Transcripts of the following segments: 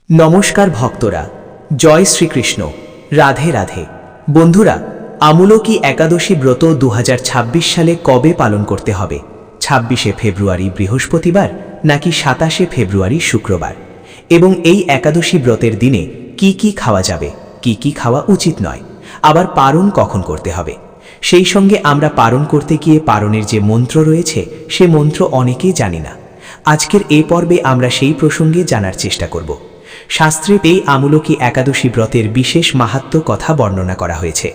নমস্কার ভক্তরা, জয় শ্রীকৃষ্ণ, রাধে রাধে। বন্ধুরা, আমূলকী একাদশী ব্রত 2026 সালে কবে পালন করতে হবে? 26শে ফেব্রুয়ারি বৃহস্পতিবার নাকি 27শে ফেব্রুয়ারি শুক্রবার? এবং এই একাদশী ব্রতের দিনে কি কি খাওয়া যাবে, কি কি খাওয়া উচিত নয়, আবার পারণ কখন করতে হবে? সেই সঙ্গে আমরা পারণ করতে গিয়ে পারণের যে মন্ত্র রয়েছে সে মন্ত্র অনেকেই জানি না। আজকের এই পর্বে আমরা সেই প্রসঙ্গে জানার চেষ্টা করব। শাস্ত্রে এই আমূলকী একাদশী ব্রতের বিশেষ মাহাত্ম্য কথা বর্ণনা করা হয়েছে।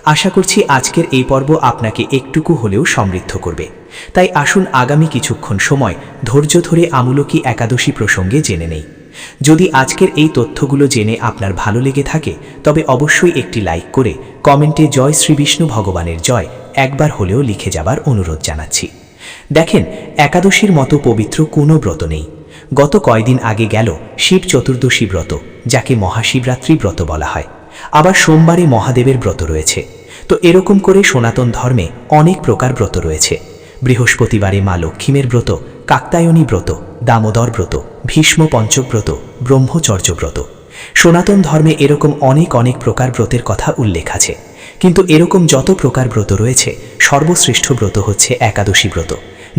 আশা করছি আজকের এই পর্ব আপনাকে একটুকু হলেও সমৃদ্ধ করবে। তাই আসুন আগামী কিছুক্ষণ সময় ধৈর্য ধরে আমূলকী একাদশী প্রসঙ্গে জেনে নেই। যদি আজকের এই তথ্যগুলো জেনে আপনার ভালো লেগে থাকে তবে অবশ্যই একটি লাইক করে কমেন্টে জয় শ্রী বিষ্ণু ভগবানের জয় একবার হলেও লিখে যাবার অনুরোধ জানাচ্ছি। দেখেন, একাদশীর মতো পবিত্র কোনো ব্রত নেই। গত কয়দিন আগে গেল শিব চতুর্দশী ব্রত, যাকে মহাশিবরাত্রি ব্রত বলা হয়। আবার সোমবারে মহাদেবের ব্রত রয়েছে। তো এরকম করে সনাতন ধর্মে অনেক প্রকার ব্রত রয়েছে। বৃহস্পতিবারে মা লক্ষ্মীমের ব্রত, কাত্যায়নী ব্রত, দামোদর ব্রত, ভীষ্ম পঞ্চব্রত, ব্রহ্মচর্য ব্রত। সনাতন ধর্মে এরকম অনেক প্রকার ব্রতের কথা উল্লেখ আছে। কিন্তু এরকম যত প্রকার ব্রত রয়েছে, সর্বশ্রেষ্ঠ ব্রত হচ্ছে একাদশী ব্রত,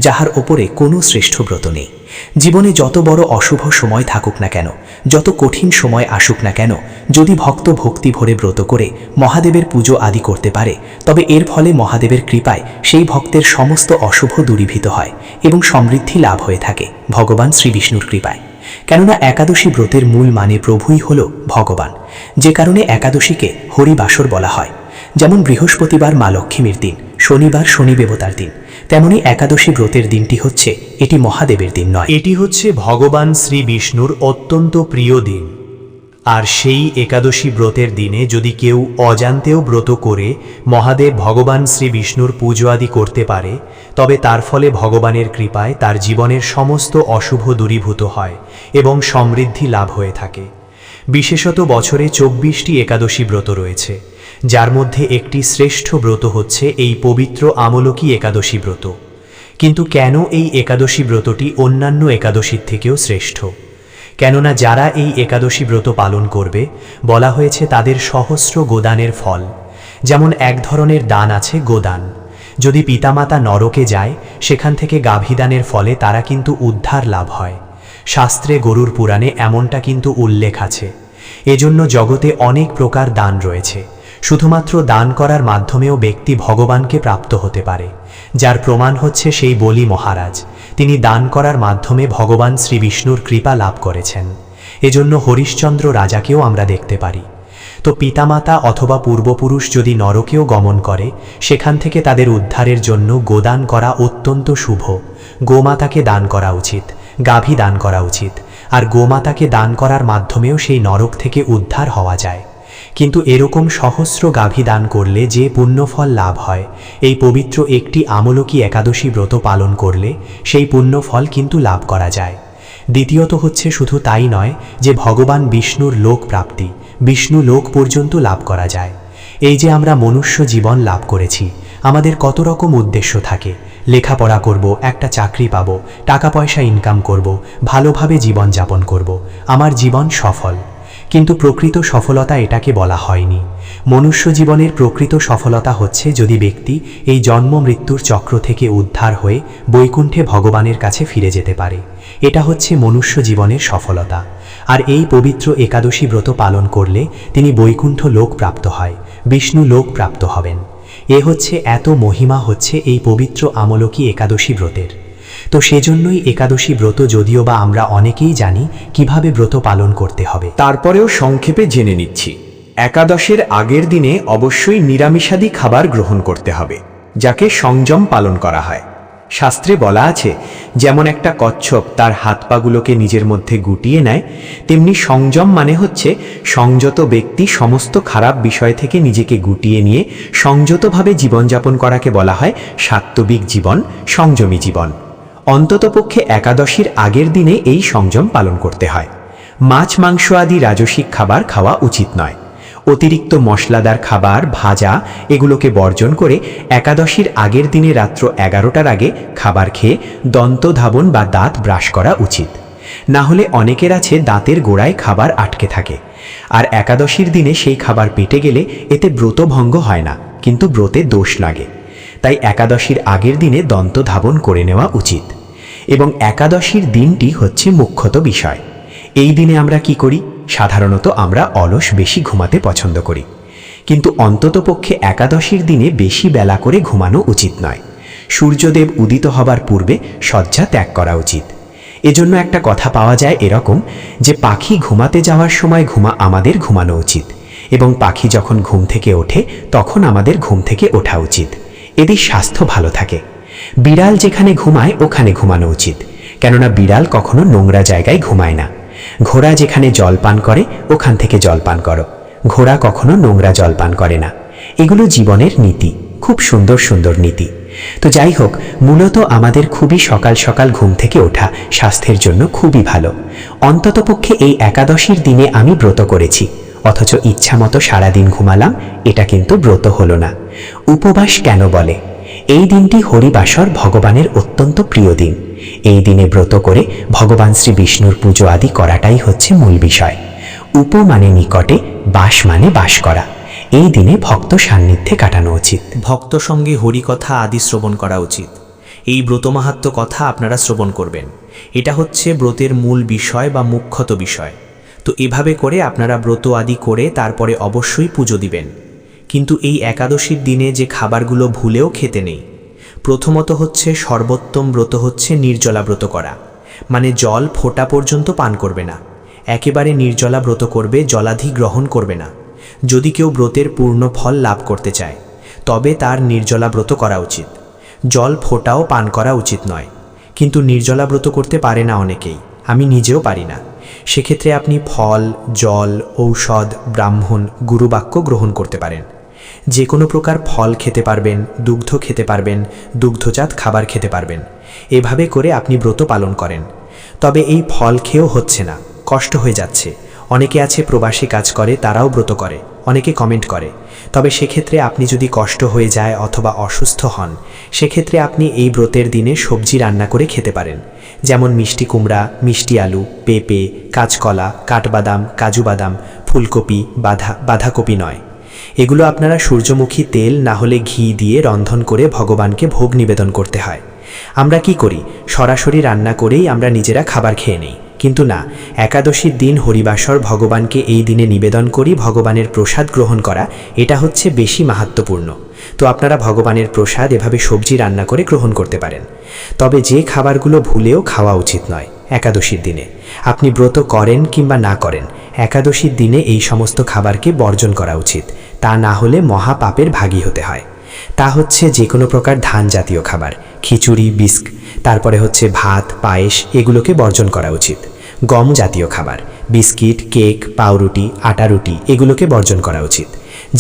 যাহার ওপরে কোনো শ্রেষ্ঠ ব্রত নেই। জীবনে যত বড় অশুভ সময় থাকুক না কেন, যত কঠিন সময় আসুক না কেন, যদি ভক্ত ভক্তি ভরে ব্রত করে মহাদেবের পুজো আদি করতে পারে, তবে এর ফলে মহাদেবের কৃপায় সেই ভক্তের সমস্ত অশুভ দূরীভূত হয় এবং সমৃদ্ধি লাভ হয়ে থাকে ভগবান শ্রী বিষ্ণুর কৃপায়। কেননা একাদশী ব্রতের মূল মানে প্রভুই হল ভগবান, যে কারণে একাদশীকে হরিবাসর বলা হয়। যেমন বৃহস্পতিবার মা লক্ষ্মীর দিন, শনিবার শনি দেবতার দিন, তেমনি একাদশী ব্রতের দিনটি হচ্ছে এটি মহাদেবের দিন নয়, এটি হচ্ছে ভগবান শ্রী বিষ্ণুর অত্যন্ত প্রিয় দিন। আর সেই একাদশী ব্রতের দিনে যদি কেউ অজান্তেও ব্রত করে মহাদেব ভগবান শ্রী বিষ্ণুর পুজো আদি করতে পারে, তবে তার ফলে ভগবানের কৃপায় তার জীবনের সমস্ত অশুভ দূরীভূত হয় এবং সমৃদ্ধি লাভ হয়ে থাকে। বিশেষত বছরে 24টি একাদশী ব্রত রয়েছে, যার মধ্যে একটি শ্রেষ্ঠ ব্রত হচ্ছে এই পবিত্র আমলকী একাদশী ব্রত। কিন্তু কেন এই একাদশী ব্রতটি অন্যান্য একাদশীর থেকেও শ্রেষ্ঠ? কেননা যারা এই একাদশী ব্রত পালন করবে, বলা হয়েছে তাদের সহস্র গোদানের ফল। যেমন এক ধরনের দান আছে গোদান। যদি পিতামাতা নরকে যায়, সেখান থেকে গাভীদানের ফলে তারা কিন্তু উদ্ধার লাভ হয়। শাস্ত্রে গরুর পুরাণে এমনটা কিন্তু উল্লেখ আছে। এজন্য জগতে অনেক প্রকার দান রয়েছে। শুধুমাত্র দান করার মাধ্যমেও ব্যক্তি ভগবানকে প্রাপ্ত হতে পারে, যার প্রমাণ হচ্ছে সেই বলি মহারাজ। তিনি দান করার মাধ্যমে ভগবান শ্রী বিষ্ণুর কৃপা লাভ করেছেন। এজন্য হরিশ্চন্দ্র রাজাকেও আমরা দেখতে পারি। তো পিতামাতা অথবা পূর্বপুরুষ যদি নরকেও গমন করে, সেখান থেকে তাদের উদ্ধারের জন্য গোদান করা অত্যন্ত শুভ। গোমাতাকে দান করা উচিত, গাভী দান করা উচিত। আর গোমাতাকে দান করার মাধ্যমেও সেই নরক থেকে উদ্ধার হওয়া যায়। কিন্তু এরকম সহস্র গাভী দান করলে যে পুণ্যফল লাভ হয়, এই পবিত্র একটি আমলকী একাদশী ব্রত পালন করলে সেই পুণ্যফল কিন্তু লাভ করা যায়। দ্বিতীয়ত হচ্ছে শুধু তাই নয় যে ভগবান বিষ্ণুর লোক প্রাপ্তি, বিষ্ণু লোক পর্যন্ত লাভ করা যায়। এই যে আমরা মনুষ্য জীবন লাভ করেছি, আমাদের কত রকম উদ্দেশ্য থাকে। লেখাপড়া করব, একটা চাকরি পাবো, টাকা পয়সা ইনকাম করব, ভালোভাবে জীবন যাপন করব, আমার জীবন সফল। কিন্তু প্রকৃত সফলতা এটাকে বলা হয়নি। মনুষ্য জীবনের প্রকৃত সফলতা হচ্ছে যদি ব্যক্তি এই জন্ম মৃত্যুর চক্র থেকে উদ্ধার হয়ে বৈকুণ্ঠে ভগবানের কাছে ফিরে যেতে পারে। এটা হচ্ছে মনুষ্য জীবনের সফলতা। আর এই পবিত্র একাদশী ব্রত পালন করলে তিনি বৈকুণ্ঠ লোক প্রাপ্ত হয়, বিষ্ণু লোক প্রাপ্ত হবেন। এ হচ্ছে এত মহিমা হচ্ছে এই পবিত্র আমলকী একাদশী ব্রতের। তো সেজন্যই একাদশী ব্রত যদিও বা আমরা অনেকেই জানি কিভাবে ব্রত পালন করতে হবে, তারপরেও সংক্ষেপে জেনে নিচ্ছি। একাদশের আগের দিনে অবশ্যই নিরামিষাদি খাবার গ্রহণ করতে হবে, যাকে সংযম পালন করা হয়। শাস্ত্রে বলা আছে, যেমন একটা কচ্ছপ তার হাত পাগুলোকে নিজের মধ্যে গুটিয়ে নেয়, তেমনি সংযম মানে হচ্ছে সংযত ব্যক্তি সমস্ত খারাপ বিষয় থেকে নিজেকে গুটিয়ে নিয়ে সংযতভাবে জীবনযাপন করাকে বলা হয় সাত্ত্বিক জীবন, সংযমী জীবন। অন্ততপক্ষে একাদশীর আগের দিনে এই সংযম পালন করতে হয়। মাছ মাংস আদি রাজসিক খাবার খাওয়া উচিত নয়। অতিরিক্ত মশলাদার খাবার, ভাজা এগুলোকে বর্জন করে একাদশীর আগের দিনে রাত্র 11টার আগে খাবার খেয়ে দন্ত ধাবন বা দাঁত ব্রাশ করা উচিত। না হলে অনেকের আছে দাঁতের গোড়ায় খাবার আটকে থাকে, আর একাদশীর দিনে সেই খাবার পেটে গেলে এতে ব্রত ভঙ্গ হয় না, কিন্তু ব্রতে দোষ লাগে। তাই একাদশীর আগের দিনে দন্ত ধাবন করে নেওয়া উচিত। এবং একাদশীর দিনটি হচ্ছে মুখ্যত বিষয়। এই দিনে আমরা কি করি? সাধারণত আমরা অলস বেশি ঘুমাতে পছন্দ করি, কিন্তু অন্ততপক্ষে একাদশীর দিনে বেশি বেলা করে ঘুমানো উচিত নয়। সূর্যদেব উদিত হবার পূর্বে শয্যা ত্যাগ করা উচিত। এজন্য একটা কথা পাওয়া যায় এরকম যে পাখি ঘুমাতে যাওয়ার সময় আমাদের ঘুমানো উচিত, এবং পাখি যখন ঘুম থেকে ওঠে তখন আমাদের ঘুম থেকে ওঠা উচিত। এদের স্বাস্থ্য ভালো থাকে। বিড়াল যেখানে ঘুমায় ওখানে ঘুমানো উচিত, কেননা বিড়াল কখনো নোংরা জায়গায় ঘুমায় না। ঘোড়া যেখানে জল পান করে ওখান থেকে জল পান করো, ঘোড়া কখনো নোংরা জল পান করে না। এগুলো জীবনের নীতি, খুব সুন্দর সুন্দর নীতি। তো যাই হোক, মূলত আমাদের খুবই সকাল সকাল ঘুম থেকে ওঠা স্বাস্থ্যের জন্য খুবই ভালো। অন্ততপক্ষে এই একাদশীর দিনে আমি ব্রত করেছি, অথচ ইচ্ছা মতো সারাদিন ঘুমালাম, এটা কিন্তু ব্রত হলো না। উপবাস কেন বলে? এই দিনটি হরিবাসর ভগবানের অত্যন্ত প্রিয় দিন। এই দিনে ব্রত করে ভগবান শ্রী বিষ্ণুর পুজো আদি করাটাই হচ্ছে মূল বিষয়। উপ মানে নিকটে, বাস মানে বাস করা। এই দিনে ভক্ত সান্নিধ্যে কাটানো উচিত। ভক্ত সঙ্গে হরিকথা আদি শ্রবণ করা উচিত। এই ব্রতমাহাত্ম্য কথা আপনারা শ্রবণ করবেন। এটা হচ্ছে ব্রতের মূল বিষয় বা মুখ্যত বিষয়। তো এভাবে করে আপনারা ব্রত আদি করে তারপরে অবশ্যই পুজো দিবেন। কিন্তু এই একাদশীর দিনে যে খাবারগুলো ভুলেও খেতে নেই, প্রথমত হচ্ছে সর্বোত্তম ব্রত হচ্ছে নির্জলা ব্রত করা, মানে জল ফোঁটা পর্যন্ত পান করবে না, একেবারে নির্জলা ব্রত করবে, জলাধি গ্রহণ করবে না। যদি কেউ ব্রতের পূর্ণ ফল লাভ করতে চায় তবে তার নির্জলা ব্রত করা উচিত। জল ফোঁটাও পান করা উচিত নয়, কিন্তু নির্জলা ব্রত করতে পারে না অনেকেই, আমি নিজেও পারি না। সেক্ষেত্রে আপনি ফল, জল, ঔষধ, ব্রাহ্মণ, গুরুবাক্য গ্রহণ করতে পারেন। যে কোনো প্রকার ফল খেতে পারবেন, দুগ্ধ খেতে পারবেন, দুগ্ধজাত খাবার খেতে পারবেন। এভাবে করে আপনি ব্রত পালন করেন। তবে এই ফল খেয়েও হচ্ছে না, কষ্ট হয়ে যাচ্ছে। অনেকে আছে প্রবাসী কাজ করে, তারাও ব্রত করে, অনেকে কমেন্ট করে। তবে সেক্ষেত্রে আপনি যদি কষ্ট হয়ে যায় অথবা অসুস্থ হন, সেক্ষেত্রে আপনি এই ব্রতের দিনে সবজি রান্না করে খেতে পারেন, যেমন মিষ্টি কুমড়া, মিষ্টি আলু, পেঁপে, কাঁচকলা, কাঠবাদাম, কাজু বাদাম, ফুলকপি, বাঁধাকপি নয়। এগুলো আপনারা সূর্যমুখী তেল না হলে ঘি দিয়ে রন্ধন করে ভগবানকে ভোগ নিবেদন করতে হয়। আমরা কি করি? সরাসরি রান্না করেই আমরা নিজেরা খাবার খেয়ে নেই। কিন্তু না, একাদশীর দিন হরিবাসর ভগবানকে এই দিনে নিবেদন করি, ভগবানের প্রসাদ গ্রহণ করা, এটা হচ্ছে বেশি মাহাত্ম্যপূর্ণ। তো আপনারা ভগবানের প্রসাদ এভাবে সবজি রান্না করে গ্রহণ করতে পারেন। তবে যে খাবারগুলো ভুলেও খাওয়া উচিত নয় একাদশীর দিনে, আপনি ব্রত করেন কিংবা না করেন, একাদশীর দিনে এই সমস্ত খাবারকে বর্জন করা উচিত। তা না হলে মহাপাপের ভাগী হতে হয়। তা হচ্ছে যে কোনো প্রকার ধান জাতীয় খাবার, খিচুড়ি, বিস্ক, তারপরে হচ্ছে ভাত, পায়েস, এগুলোকে বর্জন করা উচিত। গম জাতীয় খাবার, বিস্কিট, কেক, পাউরুটি, আটা রুটি, এগুলোকে বর্জন করা উচিত।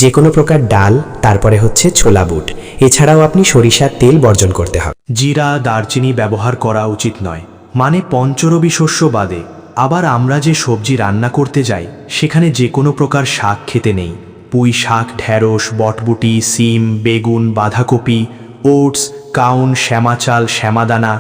যে কোনো প্রকার ডাল, তারপরে হচ্ছে ছোলা বুট, এছাড়াও আপনি সরিষার তেল বর্জন করতে হবে। জিরা, দারচিনি ব্যবহার করা উচিত নয়, মানে পঞ্চরবি শস্য বাদে। আবার আমরা যে সবজি রান্না করতে যাই সেখানে যে কোনো প্রকার শাক খেতে নেই। পুঁই শাক, ঢ্যাঁড়স, বটবুটি, সিম, বেগুন, বাঁধাকপি, ওটস, কাউন, শ্যামা চাল, শ্যামাদানা,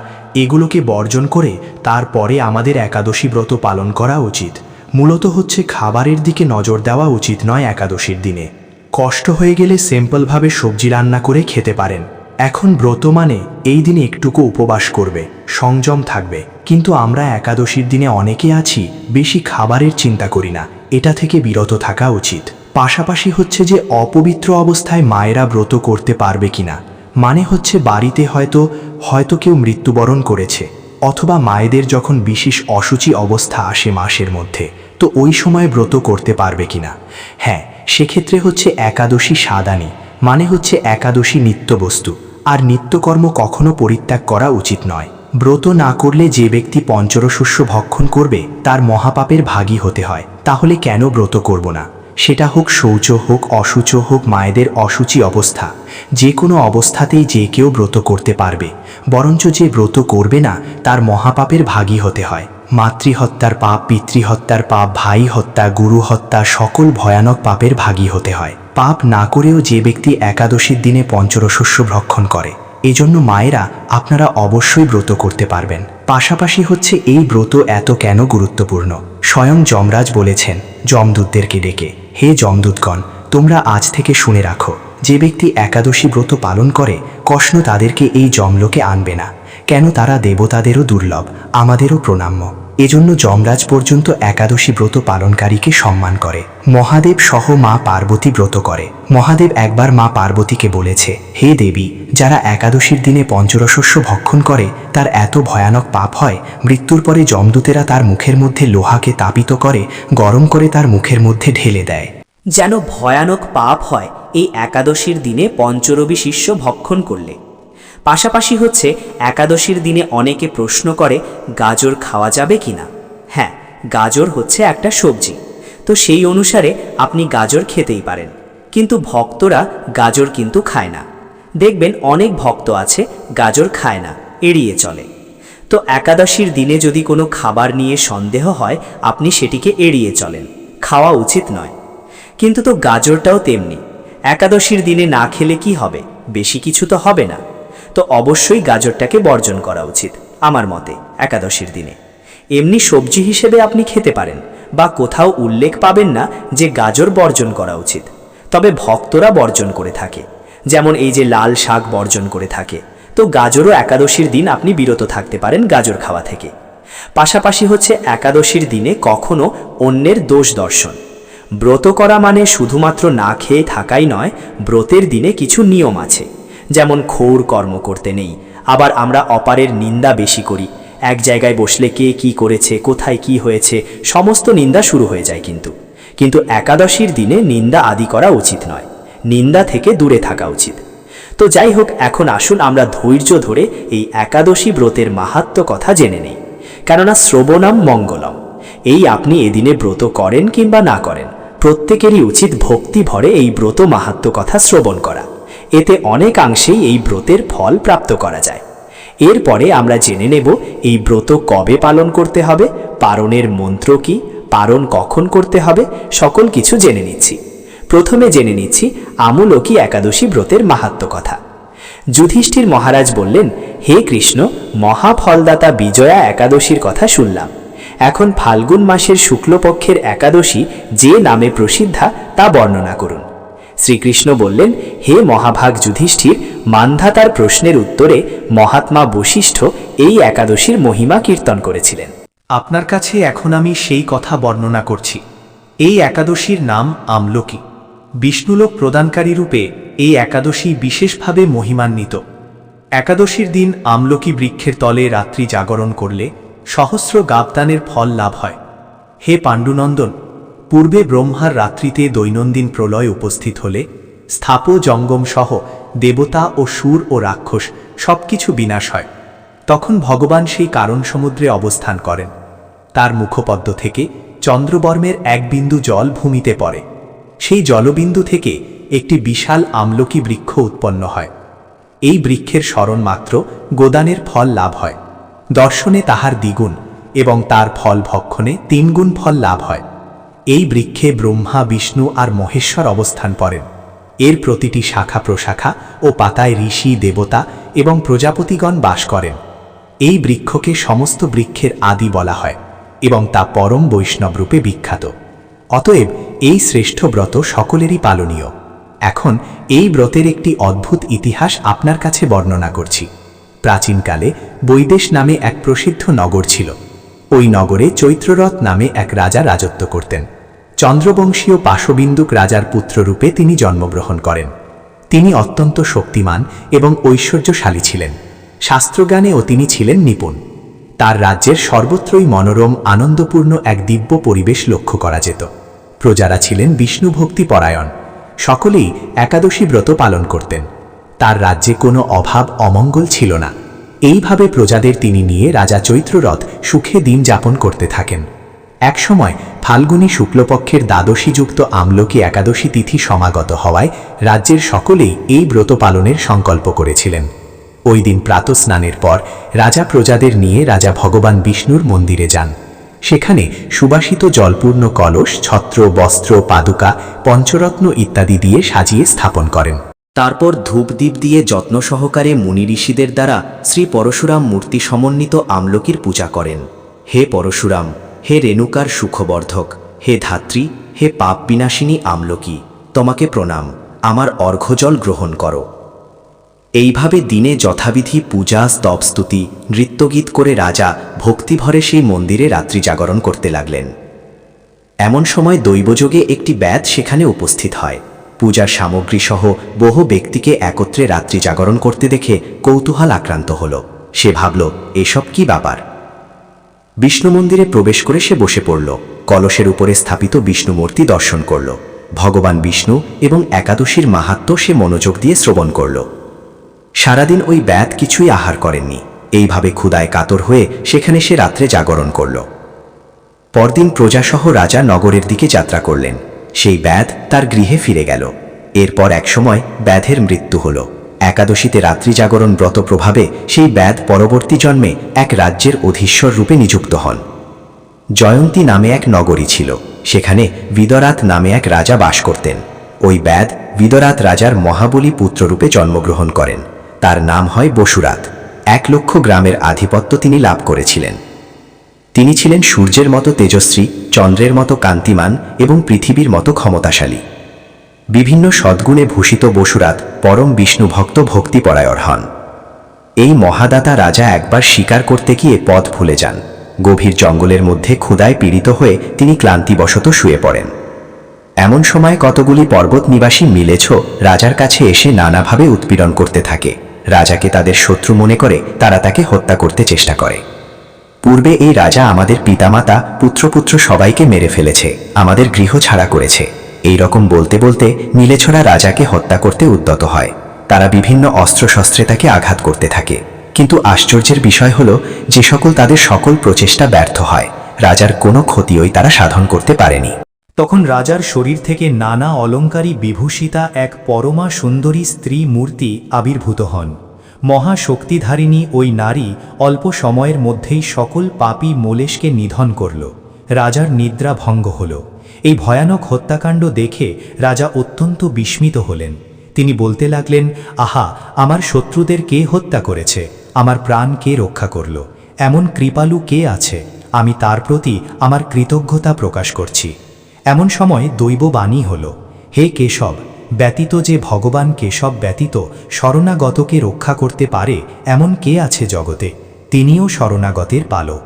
এগুলোকে বর্জন করে তারপরে আমাদের একাদশী ব্রত পালন করা উচিত। মূলত হচ্ছে খাবারের দিকে নজর দেওয়া উচিত নয় একাদশীর দিনে। কষ্ট হয়ে গেলে সিম্পলভাবে সবজি রান্না করে খেতে পারেন। এখন ব্রত মানে এই দিনে একটুকু উপবাস করবে, সংযম থাকবে। কিন্তু আমরা একাদশীর দিনে অনেকে আছি বেশি খাবারের চিন্তা করি না, এটা থেকে বিরত থাকা উচিত। পাশাপাশি হচ্ছে যে অপবিত্র অবস্থায় মায়েরা ব্রত করতে পারবে কিনা, মানে হচ্ছে বাড়িতে হয়তো কেউ মৃত্যুবরণ করেছে, অথবা মায়েদের যখন বিশেষ অসুচি অবস্থা আসে মাসের মধ্যে, তো ওই সময় ব্রত করতে পারবে কিনা। হ্যাঁ, সেক্ষেত্রে হচ্ছে একাদশী সাদানি, মানে হচ্ছে একাদশী নিত্যবস্তু, আর নিত্যকর্ম কখনো পরিত্যাগ করা উচিত নয়। ব্রত না করলে যে ব্যক্তি পঞ্চরশস্য ভক্ষণ করবে তার মহাপাপের ভাগী হতে হয়। তাহলে কেন ব্রত করব না? সেটা হোক শৌচ, হোক অসুচ, হোক মায়েদের অসুচি অবস্থা, যে কোনো অবস্থাতেই যে কেউ ব্রত করতে পারবে। বরঞ্চ যে ব্রত করবে না তার মহাপাপের ভাগী হতে হয়। মাতৃহত্যার পাপ, পিতৃহত্যার পাপ, ভাই হত্যা, গুরু হত্যা, সকল ভয়ানক পাপের ভাগী হতে হয়। পাপ না করেও যে ব্যক্তি একাদশীর দিনে পঞ্চরশস্য ভক্ষণ করে, এজন্য মায়েরা আপনারা অবশ্যই ব্রত করতে পারবেন। পাশাপাশি হচ্ছে এই ব্রত এত কেন গুরুত্বপূর্ণ, স্বয়ং যমরাজ বলেছেন যমদূতদেরকে ডেকে, হে যমদূতগণ, তোমরা আজ থেকে শুনে রাখো, যে ব্যক্তি একাদশী ব্রত পালন করে কখনো তাদেরকে এই যমলোকে আনবে না। কেন? তারা দেবতাদেরও দুর্লভ, আমাদেরও প্রণাম্য। এজন্য যমরাজ পর্যন্ত একাদশী ব্রত পালনকারীকে সম্মান করে। মহাদেব সহ মা পার্বতী ব্রত করে। মহাদেব একবার মা পার্বতীকে বলেছে, হে দেবী, যারা একাদশীর দিনে পঞ্চরশস্য ভক্ষণ করে তার এত ভয়ানক পাপ হয়, মৃত্যুর পরে যমদূতেরা তার মুখের মধ্যে লোহাকে তাপিত করে গরম করে তার মুখের মধ্যে ঢেলে দেয়। যেন ভয়ানক পাপ হয় এই একাদশীর দিনে পঞ্চরবি শিষ্য ভক্ষণ করলে। পাশাপাশি হচ্ছে একাদশীর দিনে অনেকে প্রশ্ন করে গাজর খাওয়া যাবে কি না। হ্যাঁ, গাজর হচ্ছে একটা সবজি, তো সেই অনুসারে আপনি গাজর খেতেই পারেন, কিন্তু ভক্তরা গাজর কিন্তু খায় না। দেখবেন অনেক ভক্ত আছে গাজর খায় না, এড়িয়ে চলে। তো একাদশীর দিনে যদি কোনো খাবার নিয়ে সন্দেহ হয় আপনি সেটিকে এড়িয়ে চলেন, খাওয়া উচিত নয়। কিন্তু তো গাজরটাও তেমনি, একাদশীর দিনে না খেলে কি হবে, বেশি কিছু তো হবে না। তো অবশ্যই গাজরটাকে বর্জন করা উচিত আমার মতে একাদশীর দিনে। এমনি সবজি হিসেবে আপনি খেতে পারেন, বা কোথাও উল্লেখ পাবেন না যে গাজর বর্জন করা উচিত। তবে ভক্তরা বর্জন করে থাকে, যেমন এই যে লাল শাক বর্জন করে থাকে, তো গাজরও একাদশীর দিন আপনি বিরত থাকতে পারেন গাজর খাওয়া থেকে। পাশাপাশি হচ্ছে একাদশীর দিনে কখনো অন্যের দোষ দর্শন। ব্রত করা মানে শুধুমাত্র না খেয়ে থাকাই নয়, ব্রতের দিনে কিছু নিয়ম আছে, যেমন ক্ষৌর কর্ম করতে নেই। আবার আমরা অপারের নিন্দা বেশি করি, এক জায়গায় বসলে কে কি করেছে, কোথায় কি হয়েছে, সমস্ত নিন্দা শুরু হয়ে যায়। কিন্তু একাদশীর দিনে নিন্দা আদি করা উচিত নয়, নিন্দা থেকে দূরে থাকা উচিত। তো যাই হোক, এখন আসুন আমরা ধৈর্য ধরে এই একাদশী ব্রতের মাহাত্ম্য কথা জেনে নেই। কেননা শ্রবণাম মঙ্গলম, এই আপনি এদিনে ব্রত করেন কিংবা না করেন, প্রত্যেকেরই উচিত ভক্তি ভরে এই ব্রত মাহাত্ম্য কথা শ্রবণ করা। এতে অনেকাংশেই এই ব্রতের ফল প্রাপ্ত করা যায়। এরপরে আমরা জেনে নেব এই ব্রত কবে পালন করতে হবে, পারণের মন্ত্র কি, পারণ কখন করতে হবে, সকল কিছু জেনে নিচ্ছি। প্রথমে জেনে নিচ্ছি আমূলকী একাদশী ব্রতের মাহাত্ম্য কথা। যুধিষ্ঠির মহারাজ বললেন, হে কৃষ্ণ, মহাফলদাতা বিজয়া একাদশীর কথা শুনলাম। এখন ফাল্গুন মাসের শুক্লপক্ষের একাদশী যে নামে প্রসিদ্ধা তা বর্ণনা করুন। শ্রীকৃষ্ণ বললেন, হে মহাভাগ যুধিষ্ঠির, মান্ধাতার প্রশ্নের উত্তরে মহাত্মা বশিষ্ঠ এই একাদশীর মহিমা কীর্তন করেছিলেন। আপনার কাছে এখন আমি সেই কথা বর্ণনা করছি। এই একাদশীর নাম আমলকি। বিষ্ণুলোক প্রদানকারী রূপে এই একাদশী বিশেষভাবে মহিমান্বিত। একাদশীর দিন আমলকি বৃক্ষের তলে রাত্রি জাগরণ করলে সহস্র গাবদানের ফল লাভ হয়। হে পাণ্ডুনন্দন, পূর্বে ব্রহ্মার রাত্রিতে দৈনন্দিন প্রলয় উপস্থিত হলে স্থাপ জঙ্গম সহ দেবতা ও সুর ও রাক্ষস সবকিছু বিনাশ হয়। তখন ভগবান সেই কারণ সমুদ্রে অবস্থান করেন। তার মুখপদ্ম থেকে চন্দ্রবর্মের এক বিন্দু জল ভূমিতে পড়ে। সেই জলবিন্দু থেকে একটি বিশাল আমলকি বৃক্ষ উৎপন্ন হয়। এই বৃক্ষের স্মরণ মাত্র গোদানের ফল লাভ হয়। দর্শনে তাহার দ্বিগুণ এবং তার ফল ভক্ষণে তিনগুণ ফল লাভ হয়। এই বৃক্ষে ব্রহ্মা, বিষ্ণু আর মহেশ্বর অবস্থান করেন। এর প্রতিটি শাখা প্রশাখা ও পাতায় ঋষি, দেবতা এবং প্রজাপতিগণ বাস করেন। এই বৃক্ষকে সমস্ত বৃক্ষের আদি বলা হয় এবং তা পরম বৈষ্ণবরূপে বিখ্যাত। অতএব এই শ্রেষ্ঠ ব্রত সকলেরই পালনীয়। এখন এই ব্রতের একটি অদ্ভুত ইতিহাস আপনার কাছে বর্ণনা করছি। প্রাচীনকালে বৈদেশ নামে এক প্রসিদ্ধ নগর ছিল। ওই নগরে চৈত্ররথ নামে এক রাজা রাজত্ব করতেন। চন্দ্রবংশীয় পাশবিন্দুক রাজার পুত্ররূপে তিনি জন্মগ্রহণ করেন। তিনি অত্যন্ত শক্তিমান এবং ঐশ্বর্যশালী ছিলেন। শাস্ত্রজ্ঞানেও তিনি ছিলেন নিপুণ। তার রাজ্যের সর্বত্রই মনোরম, আনন্দপূর্ণ এক দিব্য পরিবেশ লক্ষ্য করা যেত। প্রজারা ছিলেন বিষ্ণুভক্তি পরায়ণ, সকলেই একাদশী ব্রত পালন করতেন। তার রাজ্যে কোনো অভাব অমঙ্গল ছিল না। এইভাবে প্রজাদের তিনি নিয়ে রাজা চৈত্ররথ সুখে দিন যাপন করতে থাকেন। একসময় ফাল্গুনী শুক্লপক্ষের দ্বাদশীযুক্ত আমলকি একাদশী তিথি সমাগত হওয়ায় রাজ্যের সকলেই এই ব্রত পালনের সংকল্প করেছিলেন। ওই দিন প্রাতঃস্নানের পর রাজা প্রজাদের নিয়ে রাজা ভগবান বিষ্ণুর মন্দিরে যান। সেখানে সুবাসিত জলপূর্ণ কলস, ছত্র, বস্ত্র, পাদুকা, পঞ্চরত্ন ইত্যাদি দিয়ে সাজিয়ে স্থাপন করেন। তারপর ধূপদীপ দিয়ে যত্ন সহকারে মুনি ঋষিদের দ্বারা শ্রী পরশুরাম মূর্তি সমন্বিত আমলকির পূজা করেন। হে পরশুরাম, হে রেণুকার সুখবর্ধক, হে ধাত্রী, হে পাপ বিনাশিনী আমলকি, তোমাকে প্রণাম, আমার অর্ঘ্যজল গ্রহণ করো। এইভাবে দিনে যথাবিধি পূজা, স্তবস্তুতি, নৃত্যগীত করে রাজা ভক্তিভরে সেই মন্দিরে রাত্রি জাগরণ করতে লাগলেন। এমন সময় দৈবযোগে একটি ব্যাধ সেখানে উপস্থিত হয়। পূজার সামগ্রী সহ বহু ব্যক্তিকে একত্রে রাত্রি জাগরণ করতে দেখে কৌতূহল আক্রান্ত হল। সে ভাবল, এসব কি ব্যাপার? বিষ্ণু মন্দিরে প্রবেশ করে সে বসে পড়ল। কলসের উপরে স্থাপিত বিষ্ণু মূর্তি দর্শন করল। ভগবান বিষ্ণু এবং একাদশীর মাহাত্ম্য সে মনোযোগ দিয়ে শ্রবণ করল। সারাদিন ওই ব্যাধ কিছুই আহার করেননি। এইভাবে ক্ষুধায় কাতর হয়ে সেখানে সে রাত্রে জাগরণ করল। পরদিন প্রজাসহ রাজা নগরের দিকে যাত্রা করলেন। সেই ব্যাধ তার গৃহে ফিরে গেল। এরপর একসময় ব্যাধের মৃত্যু হল। একাদশীতে রাত্রি জাগরণ ব্রত প্রভাবে সেই ব্যাধ পরবর্তী জন্মে এক রাজ্যের অধীশ্বর রূপে নিযুক্ত হন। জয়ন্তী নামে এক নগরী ছিল। সেখানে বিদরাত নামে এক রাজা বাস করতেন। ওই ব্যাধ বিদরাত রাজার মহাবলী পুত্ররূপে জন্মগ্রহণ করেন। তার নাম হয় বসুরাত। 1,00,000 গ্রামের আধিপত্য তিনি লাভ করেছিলেন। তিনি ছিলেন সূর্যের মতো তেজস্বী, চন্দ্রের মতো কান্তিমান এবং পৃথিবীর মতো ক্ষমতাশালী। বিভিন্ন সদ্গুণে ভূষিত বসুরাত পরম বিষ্ণু ভক্ত ভক্তিপরায়ণ হন। এই মহাদাতা রাজা একবার শিকার করতে গিয়ে পথ ভুলে যান। গভীর জঙ্গলের মধ্যে ক্ষুধায় পীড়িত হয়ে তিনি ক্লান্তিবশত শুয়ে পড়েন। এমন সময় কতগুলি পর্বত নিবাসী মিলেছ রাজার কাছে এসে নানাভাবে উৎপীড়ন করতে থাকে। রাজাকে তাদের শত্রু মনে করে তারা তাকে হত্যা করতে চেষ্টা করে। পূর্বে এই রাজা আমাদের পিতামাতা, পুত্রপুত্র সবাইকে মেরে ফেলেছে, আমাদের গৃহ ছাড়া করেছে, এই রকম বলতে বলতে মিলেছরা রাজাকে হত্যা করতে উদ্যত হয়। তারা বিভিন্ন অস্ত্রশস্ত্রে তাকে আঘাত করতে থাকে। কিন্তু আশ্চর্যের বিষয় হল, যে সকল তাদের সকল প্রচেষ্টা ব্যর্থ হয়, রাজার কোনো ক্ষতিই তারা সাধন করতে পারেনি। তখন রাজার শরীর থেকে নানা অলঙ্কারী বিভূষিতা এক পরমা সুন্দরী স্ত্রী মূর্তি আবির্ভূত হন। মহাশক্তিধারিণী ওই নারী অল্প সময়ের মধ্যেই সকল পাপী মোলেশকে নিধন করল। রাজার নিদ্রা ভঙ্গ হল। এই ভয়ানক হত্যাকাণ্ড দেখে রাজা অত্যন্ত বিস্মিত হলেন। তিনি বলতে লাগলেন, আহা, আমার শত্রুদের কে হত্যা করেছে? আমার প্রাণ কে রক্ষা করল? এমন কৃপালু কে আছে? আমি তার প্রতি আমার কৃতজ্ঞতা প্রকাশ করছি। এমন সময় দৈববাণী হল, হে কেশব, ব্যতীত যে ভগবান কেশব ব্যতীত শরণাগতকে রক্ষা করতে পারে এমন কে আছে জগতে? তিনিও শরণাগতের পালক।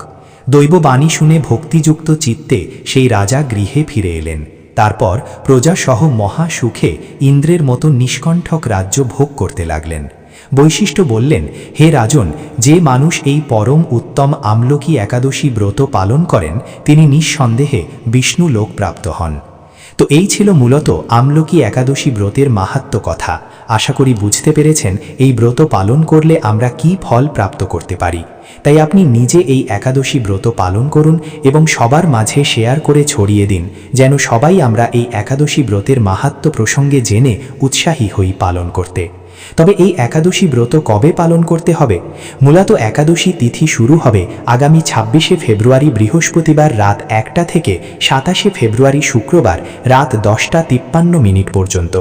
দৈববাণী শুনে ভক্তিযুক্ত চিত্তে সেই রাজা গৃহে ফিরে এলেন। তারপর প্রজাসহ মহা সুখে ইন্দ্রের মতো নিষ্কণ্ঠক রাজ্য ভোগ করতে লাগলেন। বৈশিষ্ট্য বললেন, হে রাজন, যে মানুষ এই পরম উত্তম আমলকি একাদশী ব্রত পালন করেন তিনি নিঃসন্দেহে বিষ্ণু লোক প্রাপ্ত হন। তো এই ছিল মূলত আমলকি একাদশী ব্রতের মাহাত্ম্য কথা। আশা করি বুঝতে পেরেছেন এই ব্রত পালন করলে আমরা কি ফল প্রাপ্ত করতে পারি। তাই আপনি নিজে এই একাদশী ব্রত পালন করুন এবং সবার মাঝে শেয়ার করে ছড়িয়ে দিন, যেন সবাই আমরা এই একাদশী ব্রতের মাহাত্ম্য প্রসঙ্গে জেনে উৎসাহী হই পালন করতে। তবে এই একাদশী ব্রত কবে পালন করতে হবে? মূলত একাদশী তিথি শুরু হবে আগামী 26শে ফেব্রুয়ারি বৃহস্পতিবার রাত 1টা থেকে 27শে ফেব্রুয়ারি শুক্রবার রাত 10:53 পর্যন্ত।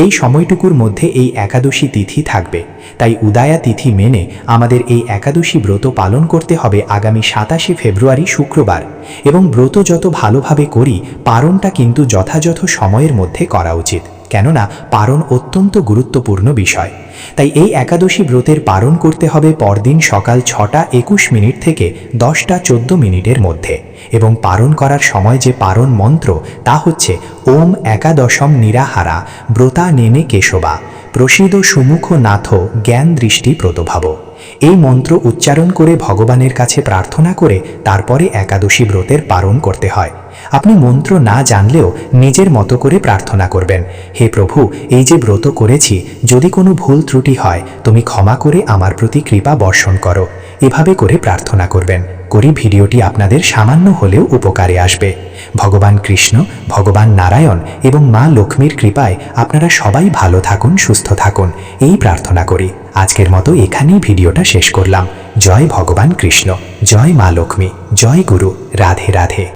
এই সময়টুকুর মধ্যে এই একাদশী তিথি থাকবে। তাই উদয়া তিথি মেনে আমাদের এই একাদশী ব্রত পালন করতে হবে আগামী 27শে ফেব্রুয়ারি শুক্রবার। এবং ব্রত যত ভালোভাবে করি, পারণটা কিন্তু যথাযথ সময়ের মধ্যে করা উচিত, কেননা পারণ অত্যন্ত গুরুত্বপূর্ণ বিষয়। তাই এই একাদশী ব্রতের পারণ করতে হবে পরদিন সকাল 6:21 থেকে 10:14 মধ্যে। এবং পারণ করার সময় যে পারণ মন্ত্র তা হচ্ছে ওম একাদশম নিরাহারা ব্রতা নেনে কেশবা প্রসিদ সুমুখ নাথ জ্ঞান দৃষ্টি প্রতভাব। এই মন্ত্র উচ্চারণ করে ভগবানের কাছে প্রার্থনা করে তারপরে একাদশী ব্রতের পারণ করতে হয়। আপনি মন্ত্র না জানলেও নিজের মতো করে প্রার্থনা করবেন, হে প্রভু, এই যে ব্রত করেছি, যদি কোনো ভুল ত্রুটি হয় তুমি ক্ষমা করে আমার প্রতি কৃপা বর্ষণ করো। এভাবে করে প্রার্থনা করবেন। করি ভিডিওটি আপনাদের সামান্য হলেও উপকারে আসবে। ভগবান কৃষ্ণ, ভগবান নারায়ণ এবং মা লক্ষ্মীর কৃপায় আপনারা সবাই ভালো থাকুন, সুস্থ থাকুন, এই প্রার্থনা করি। আজকের মতো এখানেই ভিডিওটা শেষ করলাম। জয় ভগবান কৃষ্ণ, জয় মা লক্ষ্মী, জয় গুরু, রাধে রাধে।